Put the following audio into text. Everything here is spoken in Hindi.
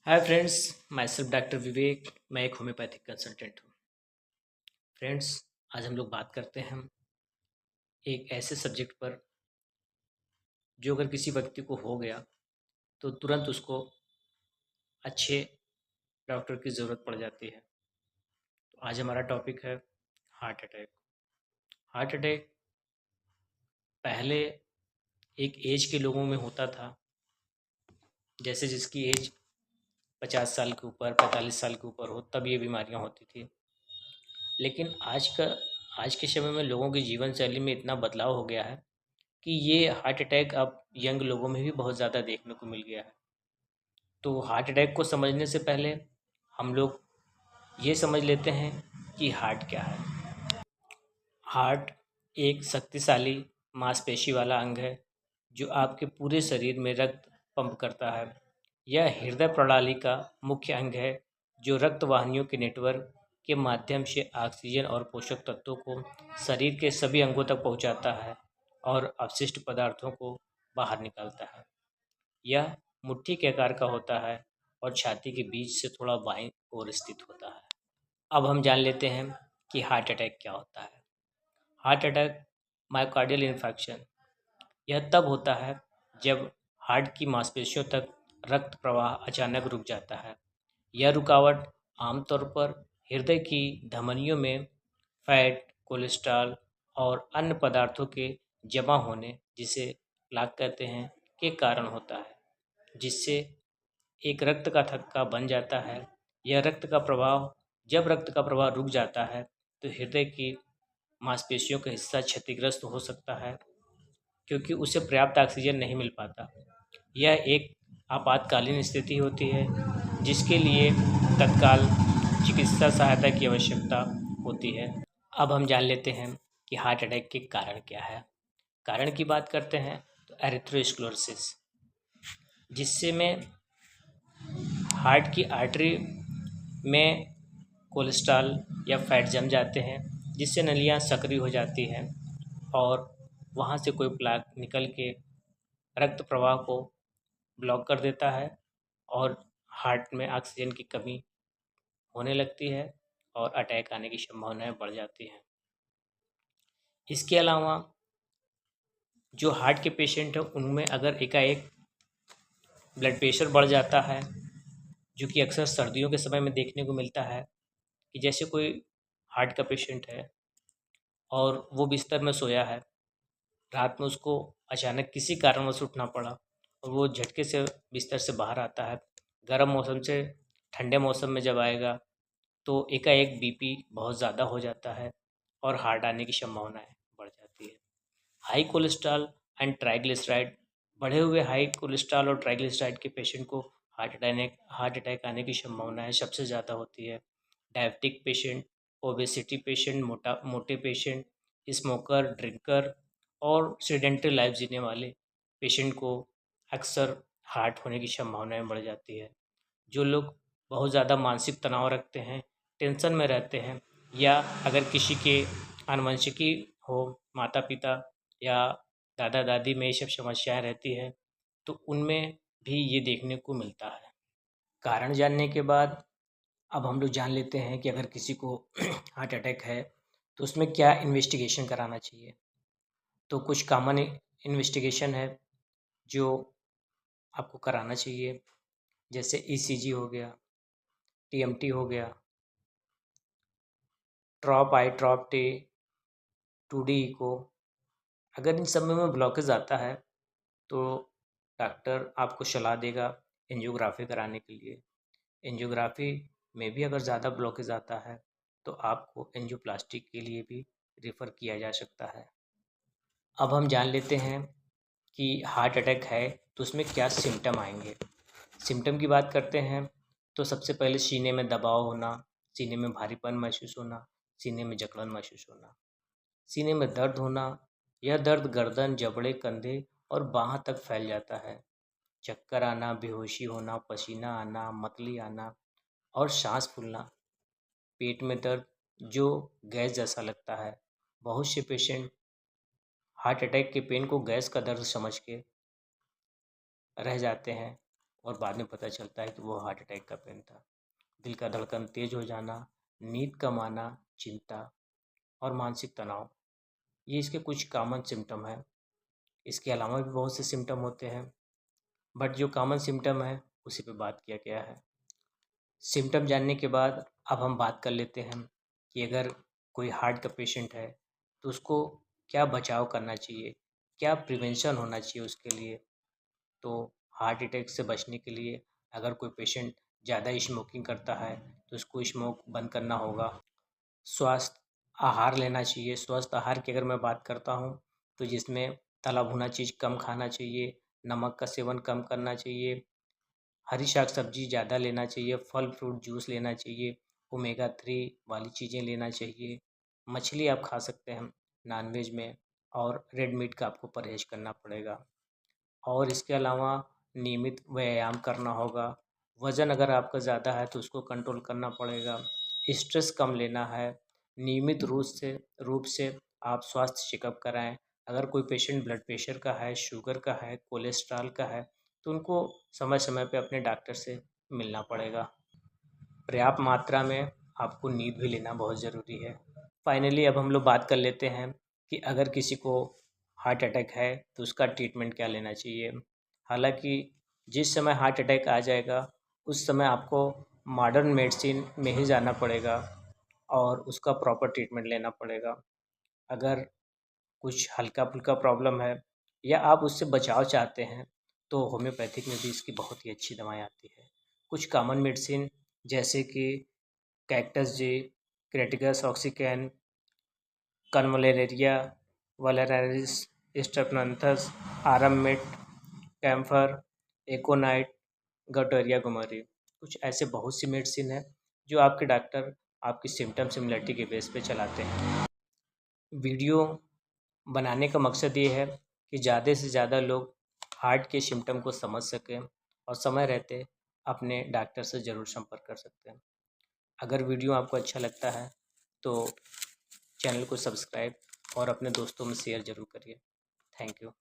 हाय friends, myself doctor Vivek. मैं एक होम्योपैथिक कंसल्टेंट हूँ। फ्रेंड्स, आज हम लोग बात करते हैं एक ऐसे सब्जेक्ट पर जो अगर किसी व्यक्ति को हो गया तो तुरंत उसको अच्छे डॉक्टर की ज़रूरत पड़ जाती है। तो आज हमारा टॉपिक है हार्ट अटैक। हार्ट अटैक पहले एक एज के लोगों में होता था, जैसे जिसकी एज 50 साल के ऊपर 45 साल के ऊपर हो तब ये बीमारियाँ होती थी। लेकिन आज के समय में लोगों की जीवन शैली में इतना बदलाव हो गया है कि ये हार्ट अटैक अब यंग लोगों में भी बहुत ज़्यादा देखने को मिल गया है। तो हार्ट अटैक को समझने से पहले हम लोग ये समझ लेते हैं कि हार्ट क्या है। हार्ट एक शक्तिशाली मांसपेशी वाला अंग है जो आपके पूरे शरीर में रक्त पंप करता है। यह हृदय प्रणाली का मुख्य अंग है जो रक्त वाहिनियों के नेटवर्क के माध्यम से ऑक्सीजन और पोषक तत्वों को शरीर के सभी अंगों तक पहुंचाता है और अपशिष्ट पदार्थों को बाहर निकालता है। यह मुट्ठी के आकार का होता है और छाती के बीच से थोड़ा बाईं ओर स्थित होता है। अब हम जान लेते हैं कि हार्ट अटैक क्या होता है। हार्ट अटैक मायोकार्डियल इन्फेक्शन यह तब होता है जब हार्ट की मांसपेशियों तक रक्त प्रवाह अचानक रुक जाता है। यह रुकावट आमतौर पर हृदय की धमनियों में फैट, कोलेस्ट्रॉल और अन्य पदार्थों के जमा होने, जिसे प्लाक कहते हैं, के कारण होता है, जिससे एक रक्त का थक्का बन जाता है। यह रक्त का प्रवाह जब रक्त का प्रवाह रुक जाता है तो हृदय की मांसपेशियों का हिस्सा क्षतिग्रस्त हो सकता है क्योंकि उसे पर्याप्त ऑक्सीजन नहीं मिल पाता। यह एक आपातकालीन स्थिति होती है जिसके लिए तत्काल चिकित्सा सहायता की आवश्यकता होती है। अब हम जान लेते हैं कि हार्ट अटैक के कारण क्या है। कारण की बात करते हैं तो एरिथ्रोस्क्लेरोसिस, जिससे में हार्ट की आर्टरी में कोलेस्ट्रॉल या फैट जम जाते हैं, जिससे नलियाँ सक्रिय हो जाती हैं और वहाँ से कोई प्लाक निकल के रक्त प्रवाह को ब्लॉक कर देता है और हार्ट में ऑक्सीजन की कमी होने लगती है और अटैक आने की संभावनाएं बढ़ जाती हैं। इसके अलावा जो हार्ट के पेशेंट हैं उनमें अगर एकाएक ब्लड प्रेशर बढ़ जाता है, जो कि अक्सर सर्दियों के समय में देखने को मिलता है कि जैसे कोई हार्ट का पेशेंट है और वो बिस्तर में सोया है, रात में उसको अचानक किसी कारणवश उठना पड़ा और वो झटके से बिस्तर से बाहर आता है। गर्म मौसम से ठंडे मौसम में जब आएगा तो एकाएक बीपी बहुत ज़्यादा हो जाता है और हार्ट आने की संभावनाएं बढ़ जाती है। हाई कोलेस्ट्रॉल एंड ट्राइग्लिसराइड, बढ़े हुए हाई कोलेस्ट्रॉल और ट्राइग्लिसराइड के पेशेंट को हार्ट अटैक आने की संभावनाएं सबसे ज़्यादा होती है। डायबिटिक पेशेंट, ओबेसिटी पेशेंट, मोटे पेशेंट, स्मोकर, ड्रिंकर और सेडेंटरी लाइफ जीने वाले पेशेंट को अक्सर हार्ट होने की संभावनाएं बढ़ जाती है। जो लोग बहुत ज़्यादा मानसिक तनाव रखते हैं, टेंशन में रहते हैं, या अगर किसी के आनुवंशिकी हो, माता पिता या दादा दादी में ये सब समस्याएं रहती है तो उनमें भी ये देखने को मिलता है। कारण जानने के बाद अब हम लोग जान लेते हैं कि अगर किसी को हार्ट अटैक है तो उसमें क्या इन्वेस्टिगेशन कराना चाहिए। तो कुछ कॉमन इन्वेस्टिगेशन है जो आपको कराना चाहिए, जैसे ईसीजी हो गया, टीएमटी हो गया, ट्रॉप आई ट्रॉप टी, 2D इको। अगर इन सब में ब्लॉकेज आता है तो डॉक्टर आपको सलाह देगा एंजियोग्राफी कराने के लिए। एंजियोग्राफी में भी अगर ज़्यादा ब्लॉकेज आता है तो आपको एंजियोप्लास्टी के लिए भी रेफ़र किया जा सकता है। अब हम जान लेते हैं कि हार्ट अटैक है तो उसमें क्या सिम्टम आएंगे। सिम्टम की बात करते हैं तो सबसे पहले सीने में दबाव होना, सीने में भारीपन महसूस होना, सीने में जकड़न महसूस होना, सीने में दर्द होना। यह दर्द गर्दन, जबड़े, कंधे और बाह तक फैल जाता है। चक्कर आना, बेहोशी होना, पसीना आना, मतली आना और सांस फूलना। पेट में दर्द जो गैस जैसा लगता है। बहुत से पेशेंट हार्ट अटैक के पेन को गैस का दर्द समझ के रह जाते हैं, और बाद में पता चलता है कि वो हार्ट अटैक का पेन था। दिल का धड़कन तेज हो जाना, नींद कम आना, चिंता और मानसिक तनाव, ये इसके कुछ कॉमन सिम्टम हैं। इसके अलावा भी बहुत से सिम्टम होते हैं, बट जो कॉमन सिम्टम है उसी पे बात किया गया है। सिम्टम जानने के बाद अब हम बात कर लेते हैं कि अगर कोई हार्ट का पेशेंट है तो उसको क्या बचाव करना चाहिए, क्या प्रिवेंशन होना चाहिए उसके लिए। तो हार्ट अटैक से बचने के लिए अगर कोई पेशेंट ज़्यादा स्मोकिंग करता है तो उसको स्मोक बंद करना होगा। स्वस्थ आहार लेना चाहिए। स्वस्थ आहार की अगर मैं बात करता हूँ तो जिसमें तला भुना चीज़ कम खाना चाहिए, नमक का सेवन कम करना चाहिए, हरी शाक सब्जी ज़्यादा लेना चाहिए, फल फ्रूट जूस लेना चाहिए, ओमेगा 3 वाली चीज़ें लेना चाहिए। मछली आप खा सकते हैं नॉनवेज में, और रेड मीट का आपको परहेज़ करना पड़ेगा। और इसके अलावा नियमित व्यायाम करना होगा। वज़न अगर आपका ज़्यादा है तो उसको कंट्रोल करना पड़ेगा। स्ट्रेस कम लेना है। नियमित रूप से आप स्वास्थ्य चेकअप कराएँ। अगर कोई पेशेंट ब्लड प्रेशर का है, शुगर का है, कोलेस्ट्रॉल का है, तो उनको समय-समय पे अपने डॉक्टर से मिलना पड़ेगा। पर्याप्त मात्रा में आपको नींद भी लेना बहुत ज़रूरी है। फाइनली अब हम लोग बात कर लेते हैं कि अगर किसी को हार्ट अटैक है तो उसका ट्रीटमेंट क्या लेना चाहिए। हालांकि जिस समय हार्ट अटैक आ जाएगा उस समय आपको मॉडर्न मेडिसिन में ही जाना पड़ेगा और उसका प्रॉपर ट्रीटमेंट लेना पड़ेगा। अगर कुछ हल्का फुल्का प्रॉब्लम है या आप उससे बचाव चाहते हैं तो होम्योपैथिक में भी इसकी बहुत ही अच्छी दवाएं आती है। कुछ कॉमन मेडिसिन जैसे कि कैक्टस जी, क्रेटिकस ऑक्सीकैन, कन्वलेरिया, वैलेरारिस, स्टेपनंथस, आराममेट, कैम्फर, एकोनाइट, गटोरिया गुमरी। कुछ ऐसे बहुत सी मेडिसिन है जो आपके डॉक्टर आपकी सिम्टम सिमिलरिटी के बेस पे चलाते हैं। वीडियो बनाने का मकसद ये है कि ज़्यादा से ज़्यादा लोग हार्ट के सिम्टम को समझ सकें और समय रहते अपने डॉक्टर से ज़रूर संपर्क कर सकते हैं। अगर वीडियो आपको अच्छा लगता है तो चैनल को सब्सक्राइब और अपने दोस्तों में शेयर ज़रूर करिए। Thank you.